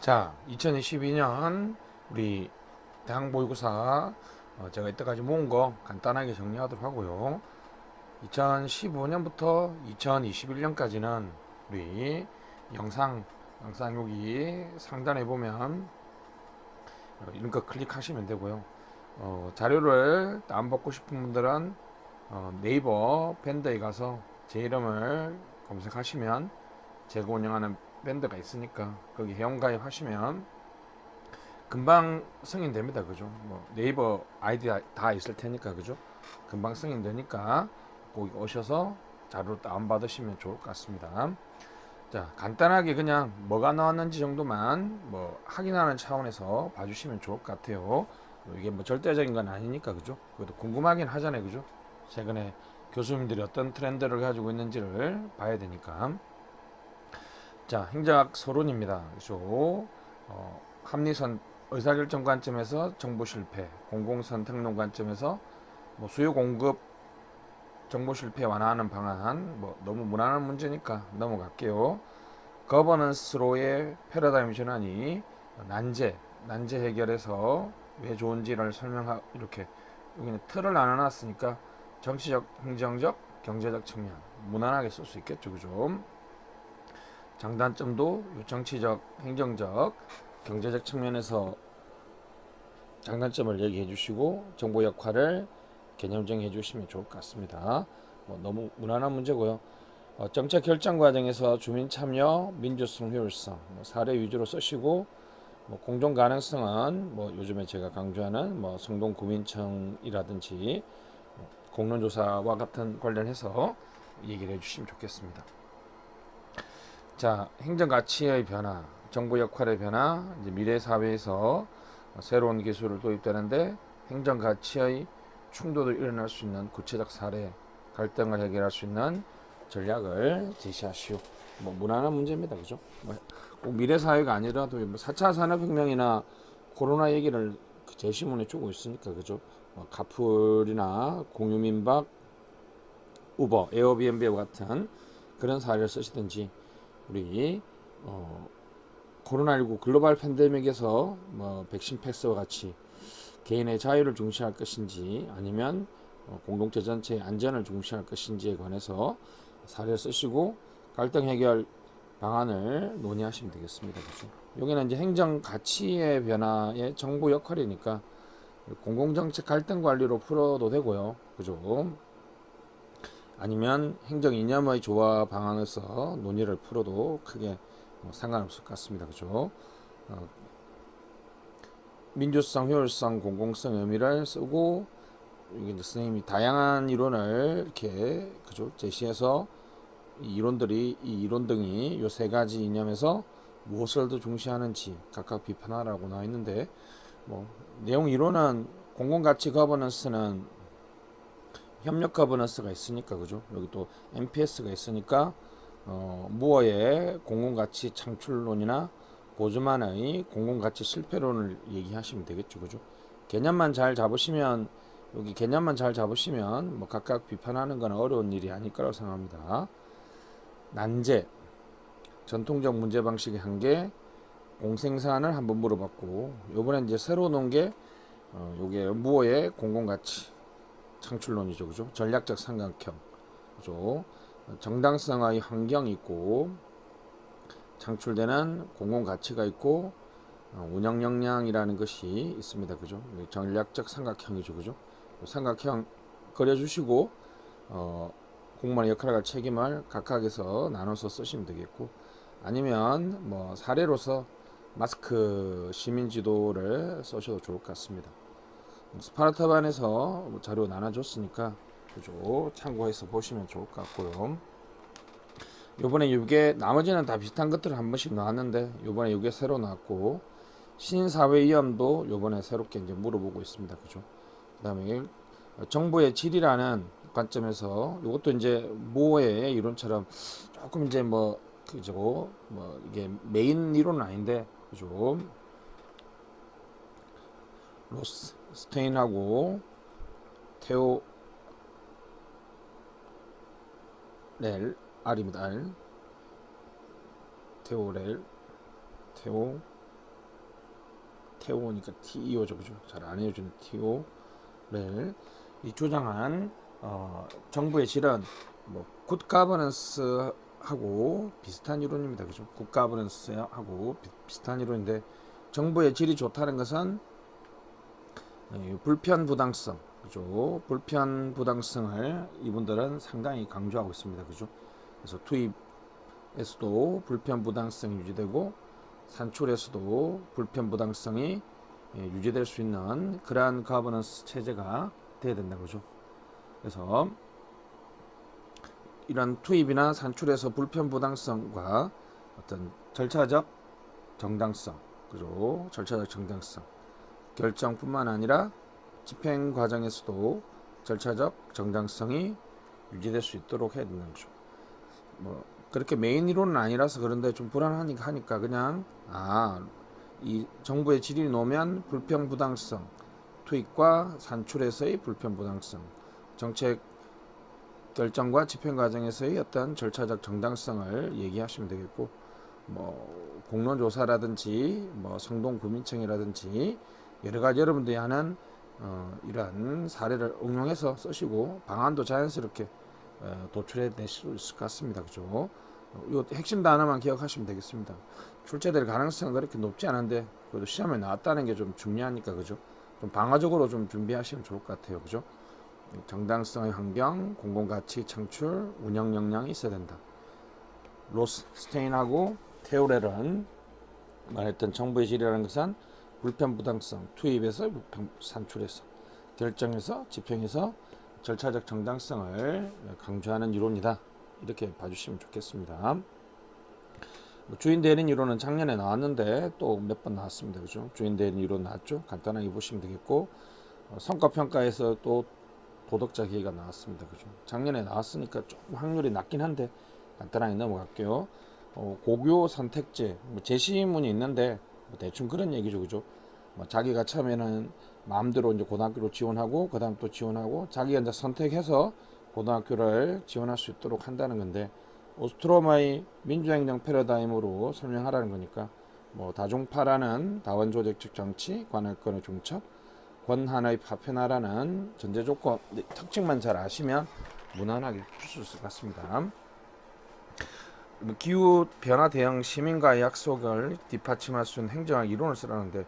자, 2022년 우리 대학 모의고사 제가 이때까지 모은 거 간단하게 정리하도록 하고요. 2015년부터 2021년까지는 우리 영상 여기 상단에 보면 이런 거 클릭하시면 되고요. 자료를 다운받고 싶은 분들은 네이버 밴드에 가서 제 이름을 검색하시면 제가 운영하는 밴드가 있으니까 거기 회원가입 하시면 금방 승인됩니다. 그죠? 뭐 네이버 아이디 다 있을 테니까 그죠? 금방 승인되니까 거기 오셔서 자료 다운 받으시면 좋을 것 같습니다. 자, 간단하게 그냥 뭐가 나왔는지 정도만 뭐 확인하는 차원에서 봐주시면 좋을 것 같아요. 이게 뭐 절대적인 건 아니니까 그죠? 그래도 궁금하긴 하잖아요. 그죠? 최근에 교수님들이 어떤 트렌드를 가지고 있는지를 봐야 되니까. 자, 행정학 서론입니다. 그죠? 합리선 의사결정 관점에서 정보 실패, 공공선택론 관점에서 뭐 수요 공급 정보 실패 완화하는 방안, 뭐 너무 무난한 문제니까 넘어갈게요. 거버넌스로의 패러다임 전환이 난제 해결에서 왜 좋은지를 설명하 이렇게 여기는 틀을 나눠놨으니까 정치적, 행정적, 경제적 측면 무난하게 쓸 수 있겠죠, 그죠? 장단점도 정치적, 행정적, 경제적 측면에서 장단점을 얘기해 주시고 정보 역할을 개념 정해 주시면 좋을 것 같습니다. 너무 무난한 문제고요. 정책 결정 과정에서 주민 참여, 민주성, 효율성 사례 위주로 쓰시고 공정 가능성은 요즘에 제가 강조하는 성동 구민청이라든지 공론조사와 같은 관련해서 얘기를 해주시면 좋겠습니다. 자, 행정 가치의 변화, 정부 역할의 변화, 이제 미래 사회에서 새로운 기술을 도입되는데 행정 가치의 충돌도 일어날 수 있는 구체적 사례, 갈등을 해결할 수 있는 전략을 제시하시오. 무난한 문제입니다, 그죠? 꼭 미래 사회가 아니라도 4차 산업혁명이나 코로나 얘기를 제시문에 주고 있으니까, 그죠? 카풀이나 공유민박, 우버, 에어비앤비와 같은 그런 사례를 쓰시든지 우리 코로나19 글로벌 팬데믹에서 백신 패스와 같이 개인의 자유를 중시할 것인지 아니면 공동체 전체의 안전을 중시할 것인지에 관해서 사례를 쓰시고 갈등 해결 방안을 논의하시면 되겠습니다. 그죠? 여기는 이제 행정 가치의 변화의 정부 역할이니까 공공정책 갈등 관리로 풀어도 되고요. 그죠? 아니면 행정 이념의 조화 방안에서 논의를 풀어도 크게 상관없을 것 같습니다. 그죠? 민주성, 효율성, 공공성 의미를 쓰고 이제 선생님이 다양한 이론을 이렇게 그죠 제시해서 이 이론 등이 요 세 가지 이념에서 무엇을 더 중시하는지 각각 비판하라고 나와 있는데 내용 이론은 공공가치 거버넌스는 협력 거버넌스가 있으니까 그죠 여기 또 MPS가 있으니까 무어의 공공가치 창출론이나 보즈만의 공공가치 실패론을 얘기하시면 되겠죠, 그죠? 개념만 잘 잡으시면 여기 개념만 잘 잡으시면 각각 비판하는 건 어려운 일이 아닐 거라고 생각합니다. 난제 전통적 문제 방식의 한계 공생산을 한번 물어봤고 요번에 이제 새로 놓은 게 요게 무어의 공공가치 창출론이죠, 그죠? 전략적 삼각형, 그죠? 정당성의 환경이 있고 창출되는 공공 가치가 있고 운영 역량이라는 것이 있습니다. 그죠? 전략적 삼각형이죠. 그죠? 삼각형 그려주시고 공무원의 역할과 책임을 각각에서 나눠서 쓰시면 되겠고 아니면 사례로서 마스크 시민 지도를 쓰셔도 좋을 것 같습니다. 스파르타반에서 자료 나눠줬으니까 그죠? 참고해서 보시면 좋을 것 같고요. 요번에 이게 나머지는 다 비슷한 것들을 한 번씩 나왔는데 요번에 이게 새로 나왔고 신사회 위험도 요번에 새롭게 이제 물어보고 있습니다. 그죠? 그다음에 정부의 질이라는 관점에서 이것도 이제 모의 이론처럼 조금 이제 그죠? 이게 메인 이론은 아닌데 그죠? 로스 스테인하고 테오 렐 R입니다. R 테오렐 테오 태오니까 TEO죠, 그죠? 잘 안 해주는 TO를 이 조장한 정부의 질은 뭐 굿가버넌스하고 비슷한 이론입니다, 그죠? 굿가버넌스하고 비슷한 이론인데 정부의 질이 좋다는 것은 불편부당성, 그죠? 불편부당성을 이분들은 상당히 강조하고 있습니다, 그죠? 그래서 투입에서도 불편부당성이 유지되고 산출에서도 불편부당성이 유지될 수 있는 그러한 가버넌스 체제가 돼야 된다, 그죠? 그래서 이런 투입이나 산출에서 불편부당성과 어떤 절차적 정당성, 그죠? 절차적 정당성 결정뿐만 아니라 집행 과정에서도 절차적 정당성이 유지될 수 있도록 해야 된다는 거죠. 뭐 그렇게 메인 이론은 아니라서 그런데 좀 불안하니까 하니까 그냥 이 정부의 질이 놓으면 불편부당성, 투입과 산출에서의 불편부당성, 정책 결정과 집행 과정에서의 어떤 절차적 정당성을 얘기하시면 되겠고, 뭐 공론조사라든지 뭐 성동구민청이라든지 여러 가지 여러분들이 하는 이러한 사례를 응용해서 쓰시고 방안도 자연스럽게 도출해 내실 수 있을 것 같습니다. 그죠? 이 핵심 단어만 기억하시면 되겠습니다. 출제될 가능성은 그렇게 높지 않은데 그래도 시험에 나왔다는 게 좀 중요하니까 그죠? 좀 방어적으로 좀 준비하시면 좋을 것 같아요. 그죠? 정당성의 환경, 공공가치 창출, 운영 역량이 있어야 된다. 로스 스테인하고 테오렐은 말했던 정부의 질이라는 것은 불편부당성, 투입에서 산출에서 결정에서 집행에서 절차적 정당성을 강조하는 이론이다. 이렇게 봐주시면 좋겠습니다. 주인 대리인 이론은 작년에 나왔는데 또 몇 번 나왔습니다. 그죠? 주인 대리인 이론 나왔죠? 간단하게 보시면 되겠고 성과평가에서 또 도덕자 계기가 나왔습니다. 그죠? 작년에 나왔으니까 조금 확률이 낮긴 한데 간단하게 넘어갈게요. 고교 선택제 제시문이 있는데 대충 그런 얘기죠. 그죠? 자기가 처음에는 마음대로 이제 고등학교로 지원하고 그다음 또 지원하고 자기가 이제 선택해서 고등학교를 지원할 수 있도록 한다는 건데 오스트로마의 민주행정 패러다임으로 설명하라는 거니까 뭐 다중파라는 다원조직적 정치, 관할권의 중첩, 권한의 파편화라는 전제 조건 특징만 잘 아시면 무난하게 풀 수 있을 것 같습니다. 기후 변화 대응 시민과의 약속을 뒷받침할 수 있는 행정학 이론을 쓰라는데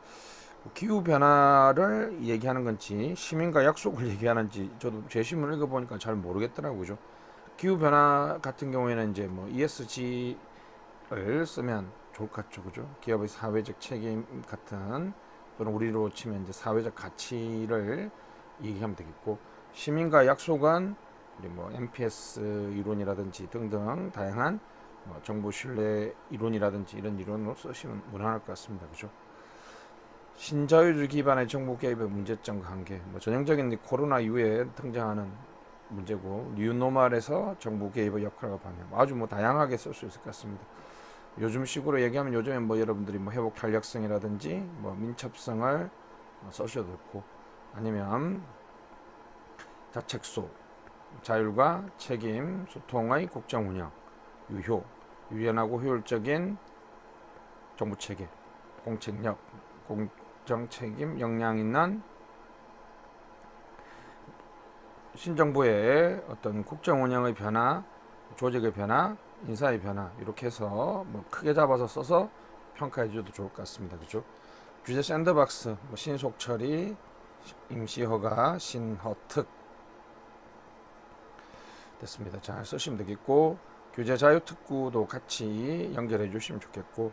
기후 변화를 얘기하는 건지 시민과 약속을 얘기하는지 저도 제시문 읽어보니까 잘 모르겠더라고요. 기후 변화 같은 경우에는 이제 뭐 ESG를 쓰면 좋을 것 같죠, 그죠? 기업의 사회적 책임 같은 또는 우리로 치면 이제 사회적 가치를 얘기하면 되겠고 시민과 약속은 이제 뭐 MPS 이론이라든지 등등 다양한 정보 신뢰 이론이라든지 이런 이론으로 쓰시면 무난할 것 같습니다, 그죠? 신자유주의 기반의 정보 개입의 문제점과 관계 전형적인 코로나 이후에 등장하는 문제고 뉴노멀에서 정보 개입의 역할과 방향 아주 다양하게 쓸 수 있을 것 같습니다. 요즘 식으로 얘기하면 요즘에 여러분들이 회복 탄력성이라든지 민첩성을 써셔도 좋고 아니면 자책소 자율과 책임 소통의 국정 운영 유효 유연하고 효율적인 정부 체계 공책력 공정 책임 역량 있는 신정부의 어떤 국정 운영의 변화 조직의 변화 인사의 변화 이렇게 해서 크게 잡아서 써서 평가해 줘도 좋을 것 같습니다. 그죠? 규제 샌드박스 신속 처리 임시허가 신허특 됐습니다. 잘 쓰시면 되겠고 규제 자유특구도 같이 연결해 주시면 좋겠고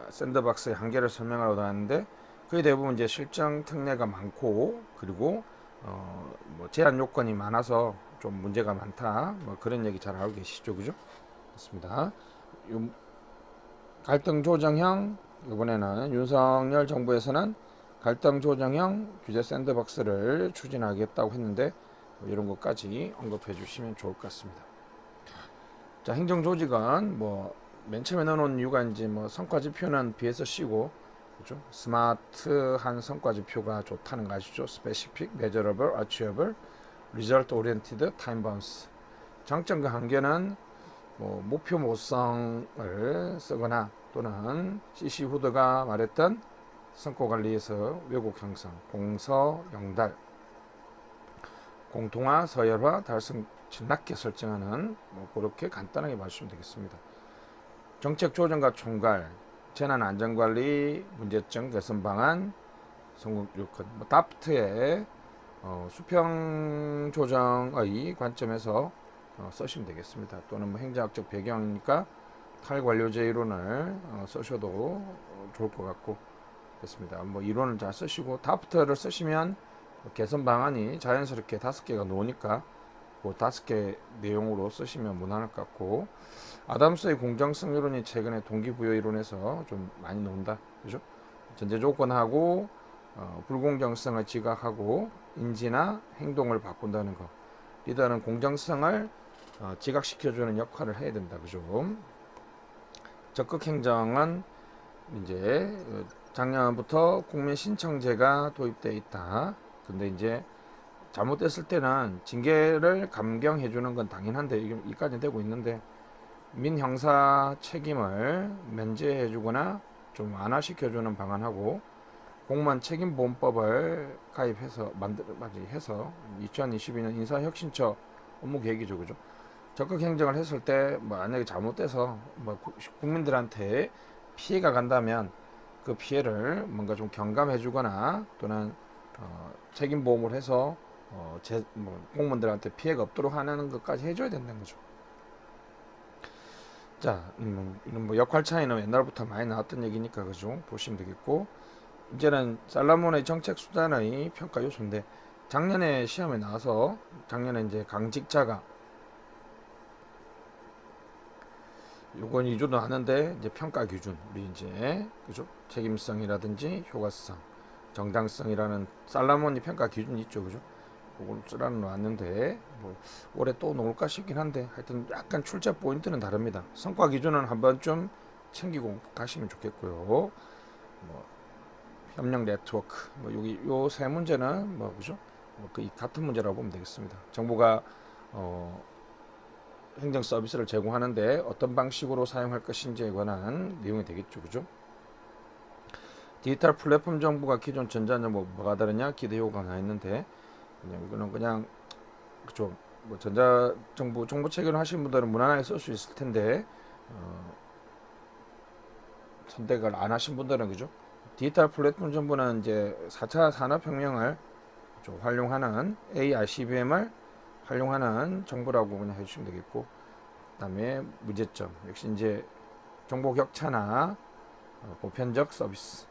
샌드박스의 한계를 설명하려고 하는데 거의 대부분 이제 실정 특례가 많고 그리고 제한 요건이 많아서 좀 문제가 많다 그런 얘기 잘 알고 계시죠, 그죠? 맞습니다. 갈등 조정형 이번에는 윤석열 정부에서는 갈등 조정형 규제 샌드박스를 추진하겠다고 했는데 이런 것까지 언급해 주시면 좋을 것 같습니다. 자, 행정 조직은 맨 처음에 넣어놓은 이유가 이제 성과 지표는 BSC고 그렇죠? 스마트한 성과 지표가 좋다는 거 아시죠? Specific, Measurable, Achievable, Result Oriented, Time Bounds. 장점과 한계는 목표 모성을 쓰거나 또는 CC 후드가 말했던 성과관리에서 왜곡 형성, 공서, 영달, 공통화, 서열화, 달성 낮게 설정하는 뭐 그렇게 간단하게 봐주시면 되겠습니다. 정책 조정과 총괄, 재난 안전관리, 문제점 개선 방안, 성공 요건, 뭐 다프트의 수평 조정의 관점에서 쓰시면 되겠습니다. 또는 뭐 행정학적 배경이니까 탈관료제 이론을 쓰셔도 좋을 것 같고 됐습니다. 뭐 이론을 잘 쓰시고 다프트를 쓰시면 개선 방안이 자연스럽게 5개가 나오니까 그 5개 내용으로 쓰시면 무난할 것 같고 아담스의 공정성 이론이 최근에 동기부여 이론에서 좀 많이 나온다. 그죠? 전제 조건하고 불공정성을 지각하고 인지나 행동을 바꾼다는 거. 리더는 공정성을 지각시켜주는 역할을 해야 된다. 그죠? 적극 행정은 이제 작년부터 국민 신청제가 도입되어 있다. 근데 이제 잘못됐을 때는 징계를 감경해 주는 건 당연한데 이까지 되고 있는데 민형사 책임을 면제해 주거나 좀 완화시켜 주는 방안하고 공무원 책임보험법을 가입해서 해서 2022년 인사혁신처 업무 계획이죠. 그죠? 적극 행정을 했을 때 만약에 잘못돼서 국민들한테 피해가 간다면 그 피해를 뭔가 좀 경감해 주거나 또는 책임보험을 해서 공무원들한테 피해가 없도록 하는 것까지 해줘야 된다는 거죠. 자, 이런 뭐 역할 차이는 옛날부터 많이 나왔던 얘기니까 그죠? 보시면 되겠고 이제는 살라몬의 정책 수단의 평가 요소인데 작년에 시험에 나와서 작년에 이제 강직자가 요건 2주도 하는데 이제 평가 기준 우리 이제 그죠? 책임성이라든지 효과성, 정당성이라는 살라몬이 평가 기준이 있죠, 그죠? 그걸 쓰라 놨는데 뭐 올해 또 나올까 싶긴 한데 하여튼 약간 출제 포인트는 다릅니다. 성과 기준은 한 번쯤 챙기고 가시면 좋겠고요. 뭐 협력 네트워크 뭐 여기 요 세 문제는 뭐 그죠? 거의 같은 문제라고 보면 되겠습니다. 정부가 행정 서비스를 제공하는데 어떤 방식으로 사용할 것인지에 관한 내용이 되겠죠, 그죠? 디지털 플랫폼 정부가 기존 전자정부 뭐가 다르냐 기대 요구가 나 있는데 그냥 이거는 그냥 그죠? 뭐 전자정부 정보 체계를 하시는 분들은 무난하게 쓸 수 있을 텐데 선택을 안 하신 분들은 그죠? 디지털 플랫폼 정부는 이제 4차 산업혁명을 활용하는 AICBM을 활용하는 정보라고 그냥 해주시면 되겠고, 그다음에 문제점 역시 이제 정보 격차나 보편적 서비스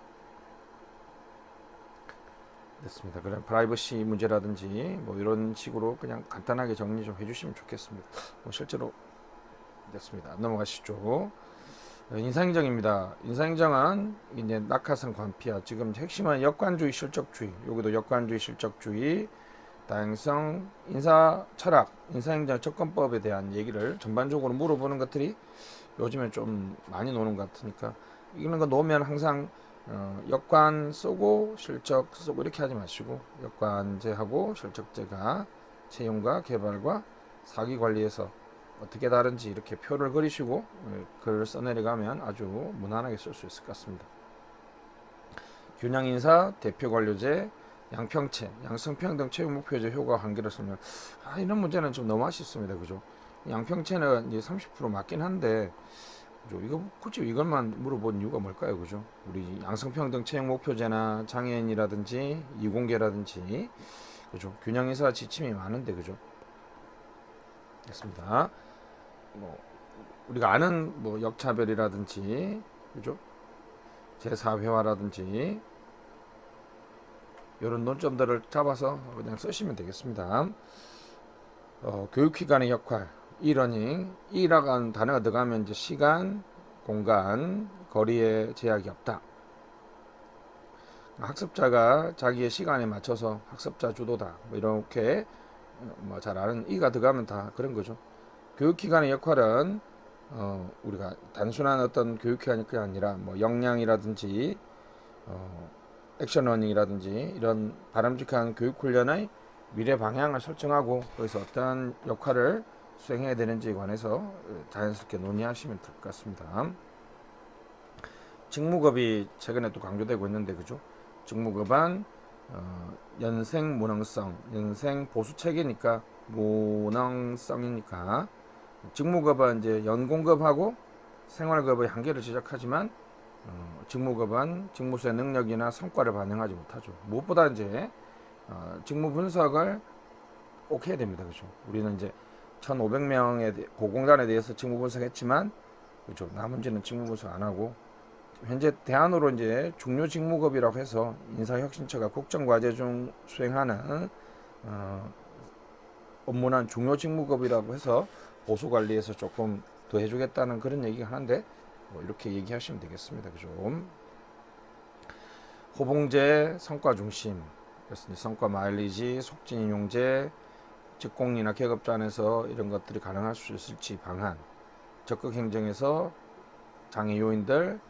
됐습니다. 그런 프라이버시 문제라든지 뭐 이런 식으로 그냥 간단하게 정리 좀 해주시면 좋겠습니다. 뭐 실제로 됐습니다. 넘어가시죠. 인사행정입니다. 인사행정은 이제 낙하산 관피아 지금 핵심은 역관주의 실적주의 여기도 역관주의 실적주의 다양성 인사 철학 인사행정 접근법에 대한 얘기를 전반적으로 물어보는 것들이 요즘에 좀 많이 노는 것 같으니까 이런 거 놓으면 항상 역관 쓰고 실적 쓰고 이렇게 하지 마시고 역관제하고 실적제가 채용과 개발과 사기 관리에서 어떻게 다른지 이렇게 표를 그리시고 글을 써내려가면 아주 무난하게 쓸 수 있을 것 같습니다. 균형인사, 대표관료제, 양평체, 양성평등 채용목표제 효과 관계를 쓰면 이런 문제는 좀 너무 아쉽습니다. 그죠? 양평체는 이제 30% 맞긴 한데 그죠? 이거 굳이 이것만 물어본 이유가 뭘까요? 그죠? 우리 양성평등 채용목표제나 장애인이라든지 이공계라든지 그죠? 균형인사 지침이 많은데 그죠? 됐습니다. 뭐 우리가 아는 뭐 역차별이라든지 그죠? 제4회화라든지 이런 논점들을 잡아서 그냥 쓰시면 되겠습니다. 교육기관의 역할, e-러닝, e라는 단어가 들어가면 이제 시간, 공간, 거리에 제약이 없다. 학습자가 자기의 시간에 맞춰서 학습자 주도다. 뭐 이렇게 뭐 잘 아는 e가 들어가면 다 그런 거죠. 교육기관의 역할은 우리가 단순한 어떤 교육기관이 아니라 뭐 역량이라든지 액션러닝이라든지 이런 바람직한 교육훈련의 미래 방향을 설정하고 거기서 어떤 역할을 수행해야 되는지에 관해서 자연스럽게 논의하시면 될 것 같습니다. 직무급이 최근에 또 강조되고 있는데 그죠? 직무급은 연생 무능성, 연생 보수체계니까 무능성이니까 직무급은 이제 연공급하고 생활급의 한계를 지적하지만 직무급은 직무수의 능력이나 성과를 반영하지 못하죠. 무엇보다 이제 직무 분석을 꼭 해야 됩니다. 그죠? 우리는 이제 1,500명의 고공단에 대해서 직무 분석했지만 그죠? 나머지는 직무 분석 안 하고 현재 대안으로 이제 중요 직무급이라고 해서 인사혁신처가 국정과제 중 수행하는 업무난 중요 직무급이라고 해서 보수관리에서 조금 더 해주겠다는 그런 얘기가 하는데 뭐 이렇게 얘기하시면 되겠습니다. 그죠? 호봉제, 성과 중심, 그래서 성과 마일리지, 속진 인용제, 직공이나 계급자 안에서 이런 것들이 가능할 수 있을지 방안, 적극 행정에서 장애 요인들,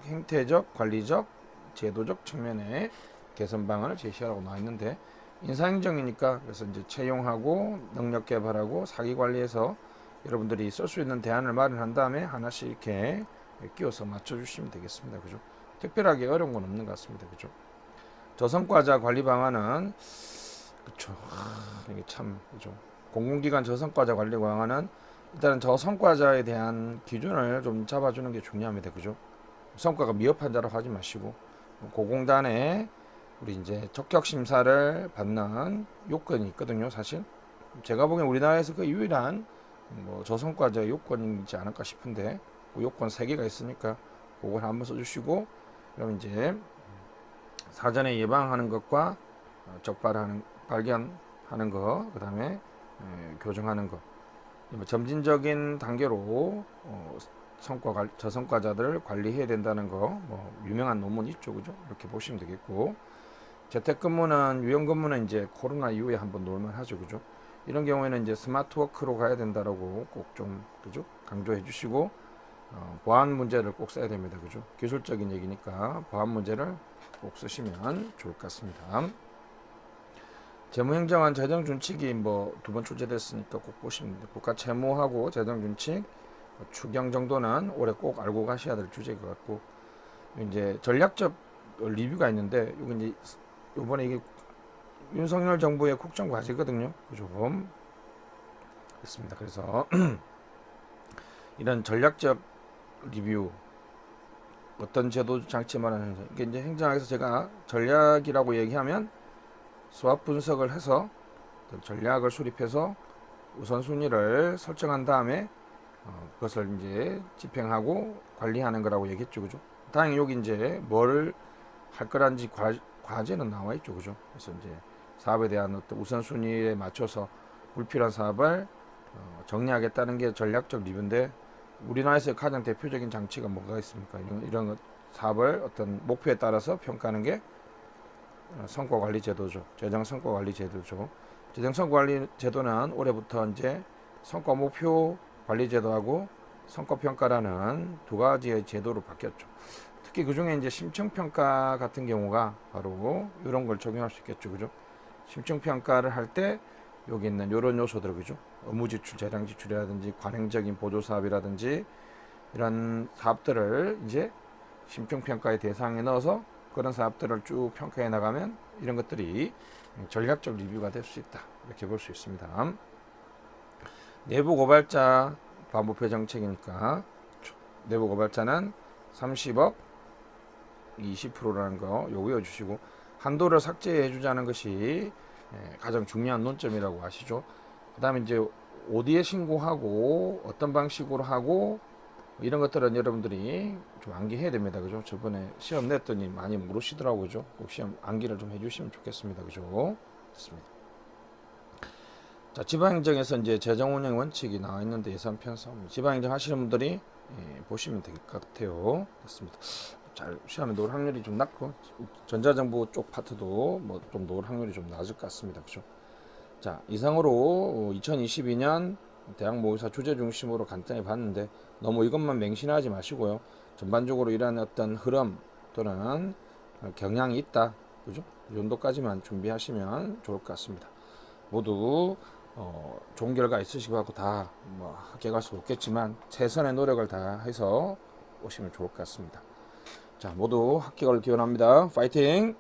행태적, 관리적, 제도적 측면의 개선 방안을 제시하라고 나와 있는데 인사행정이니까 그래서 이제 채용하고 능력 개발하고 사기 관리해서 여러분들이 쓸 수 있는 대안을 마련한 다음에 하나씩 이렇게 끼워서 맞춰주시면 되겠습니다. 그죠? 특별하게 어려운 건 없는 것 같습니다. 그죠? 저성과자 관리 방안은 그쵸. 이게 참 그죠. 공공기관 저성과자 관리 방안은 일단은 저성과자에 대한 기준을 좀 잡아주는 게 중요합니다. 그죠? 성과가 미흡한 자로 하지 마시고 고공단에 우리 이제 적격 심사를 받는 요건이 있거든요. 사실 제가 보기엔 우리나라에서 그 유일한 뭐 저성과자 요건이지 않을까 싶은데 그 요건 3개가 있으니까 그걸 한번 써주시고 그럼 이제 사전에 예방하는 것과 발견하는 거, 그 다음에 교정하는 거, 점진적인 단계로 저성과자들을 관리해야 된다는 거, 뭐 유명한 논문 있죠, 그죠? 이렇게 보시면 되겠고, 재택근무는 유연근무는 이제 코로나 이후에 한번 놀만하죠, 그죠? 이런 경우에는 이제 스마트워크로 가야 된다라고 꼭 좀 그죠? 강조해 주시고 보안 문제를 꼭 써야 됩니다, 그죠? 기술적인 얘기니까 보안 문제를 꼭 쓰시면 좋을 것 같습니다. 재무행정안 재정준칙이 뭐 2번 출제됐으니까 꼭 보시면 돼요. 국가 채무하고 재정준칙 추경 정도는 올해 꼭 알고 가셔야 될 주제인 것 같고 이제 전략적 리뷰가 있는데 이거 이제 이번에 이게 윤석열 정부의 국정 과제거든요. 그죠? 됐습니다. 그래서 이런 전략적 리뷰 어떤 제도 장치 말하는 이게 이제 행정학에서 제가 전략이라고 얘기하면 수합 분석을 해서 전략을 수립해서 우선순위를 설정한 다음에 그것을 이제 집행하고 관리하는 거라고 얘기했죠, 그죠? 다행히 여기 이제 뭘 할 거란지 과제는 나와 있죠, 그죠? 그래서 이제 사업에 대한 어떤 우선순위에 맞춰서 불필요한 사업을 정리하겠다는 게 전략적 리뷰인데 우리나라에서 가장 대표적인 장치가 뭐가 있습니까? 이런 사업을 어떤 목표에 따라서 평가하는 게 성과관리제도죠. 재정성과관리제도죠. 재정성과관리제도는 올해부터 이제 성과목표 관리제도하고 성과평가라는 2가지의 제도로 바뀌었죠. 특히 그 중에 이제 심층평가 같은 경우가 바로 이런 걸 적용할 수 있겠죠. 그죠? 심층평가를 할 때 여기 있는 이런 요소들, 그죠? 업무지출, 재량지출이라든지 관행적인 보조사업이라든지 이런 사업들을 이제 심층평가의 대상에 넣어서 그런 사업들을 쭉 평가해 나가면 이런 것들이 전략적 리뷰가 될 수 있다. 이렇게 볼 수 있습니다. 내부 고발자 반부패 정책이니까 내부 고발자는 30억 20%라는 거 요거 외워주시고 한도를 삭제해 주자는 것이 가장 중요한 논점이라고 아시죠. 그 다음에 이제 어디에 신고하고 어떤 방식으로 하고 이런 것들은 여러분들이 좀 암기해야 됩니다. 그죠? 저번에 시험 냈더니 많이 물으시더라고요. 그죠? 꼭 시험 암기를 좀 해주시면 좋겠습니다. 그죠? 됐습니다. 자, 지방행정에서 이제 재정운영 원칙이 나와 있는데 예산 편성 지방행정 하시는 분들이 보시면 될 것 같아요. 됐습니다. 잘 시험에 놓을 확률이 좀 낮고 전자정부 쪽 파트도 뭐 좀 놓을 확률이 좀 낮을 것 같습니다. 그죠? 자, 이상으로 2022년 대학 모의사 주제 중심으로 간단히 봤는데 너무 이것만 맹신하지 마시고요. 전반적으로 이러한 어떤 흐름 또는 경향이 있다. 그죠? 이 정도까지만 준비하시면 좋을 것 같습니다. 모두 좋은 결과 있으시고 하고 다뭐 합격할 수 없겠지만 최선의 노력을 다해서 오시면 좋을 것 같습니다. 자, 모두 합격을 기원합니다. 파이팅!